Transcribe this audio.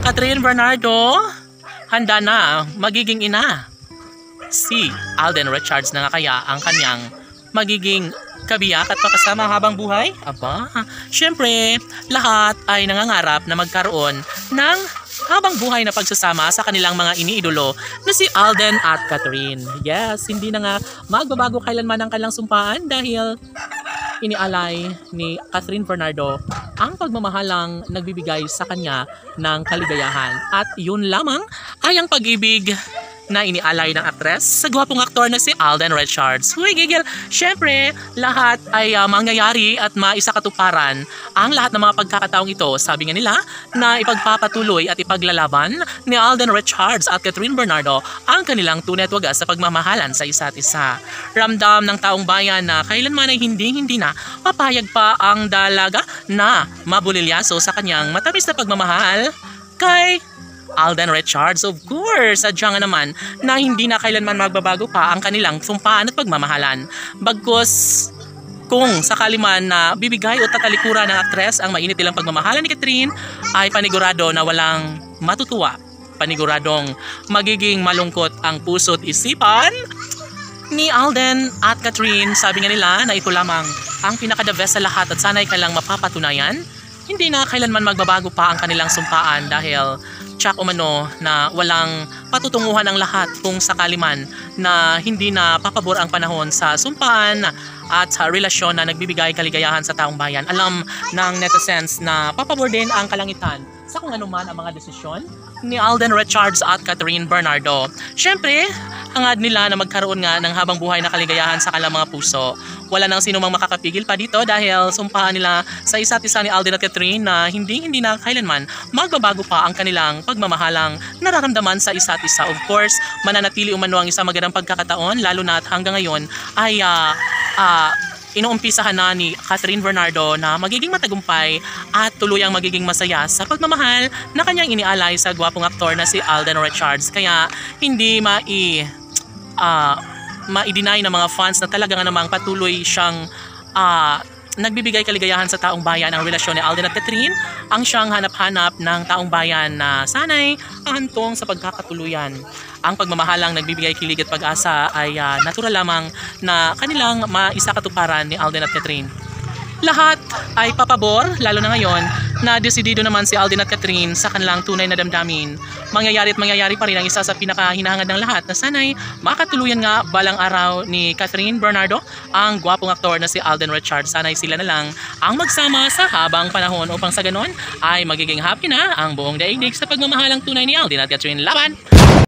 Catherine Bernardo, handa na magiging ina. Si Alden Richards na nga kaya ang kanyang magiging kabiyak at makasama habang buhay? Aba, syempre, lahat ay nangangarap na magkaroon ng habang buhay na pagsasama sa kanilang mga iniidolo na si Alden at Catherine. Yes, hindi na nga magbabago kailanman ang kanilang sumpaan dahil inialay ni Catherine Bernardo ang pagmamahalang nagbibigay sa kanya ng kaligayahan. At yun lamang ay ang pag-ibig na inialay ng aktres sa gwapong aktor na si Alden Richards. Huy, gigil! Siyempre, lahat ay mangyayari at maisakatuparan ang lahat ng mga pagkakataong ito. Sabi nga nila na ipagpapatuloy at ipaglalaban ni Alden Richards at Catherine Bernardo ang kanilang tunay at wagas sa pagmamahalan sa isa't isa. Ramdam ng taong bayan na kailanman ay hindi na papayag pa ang dalaga na mabulilyaso sa kanyang matamis na pagmamahal kay Alden Richards. Of course, sadya nga naman na hindi na kailanman magbabago pa ang kanilang sumpaan at pagmamahalan. Bagkus kung sakali man na bibigay o tatalikuran ng aktres ang mainit nilang pagmamahalan ni Catherine, ay panigurado na walang matutuwa. Paniguradong magiging malungkot ang puso't isipan ni Alden at Catherine. Sabi nga nila na ito lamang ang pinaka-the best sa lahat at sana'y kailang mapapatunayan. Hindi na kailanman magbabago pa ang kanilang sumpaan dahil tsak umano na walang patutunguhan ang lahat kung sakali man na hindi na papabor ang panahon sa sumpaan at sa relasyon na nagbibigay kaligayahan sa taong bayan. Alam ng netizens na papabor din ang kalangitan sa kung ano man ang mga desisyon ni Alden Richards at Catherine Bernardo. Siyempre, hangad nila na magkaroon nga ng habang buhay na kaligayahan sa kanilang mga puso. Wala nang sino mang makakapigil pa dito dahil sumpahan nila sa isa't isa ni Alden at Catherine na hindi na kailanman magbabago pa ang kanilang pagmamahalang nararamdaman sa isa't isa. Of course, mananatili umano ang isang magandang pagkakataon lalo na at hanggang ngayon ay inuumpisahan na ni Catherine Bernardo na magiging matagumpay at tuluyang magiging masaya sa pagmamahal na kanyang inialay sa gwapong aktor na si Alden Richards. Kaya hindi ma-deny ng mga fans na talaga nga namang patuloy siyang nagbibigay kaligayahan sa taong bayan ang relasyon ni Alden at Catherine, ang siyang hanap-hanap ng taong bayan na sana'y hahantong sa pagkakatuluyan. Ang pagmamahalang nagbibigay kilig at pag-asa ay natural lamang na kanilang maisakatuparan ni Alden at Catherine. Lahat ay papabor, lalo na ngayon na desidido naman si Alden at Catherine sa kanilang tunay na damdamin. Mangyayari at mangyayari pa rin ang isa sa pinakahinahangad ng lahat na sana'y makatuluyan nga balang araw ni Catherine Bernardo ang gwapong aktor na si Alden Richards. Sana'y sila na lang ang magsama sa habang panahon upang sa ganon ay magiging happy na ang buong daigdig sa pagmamahalang tunay ni Alden at Catherine. Laban!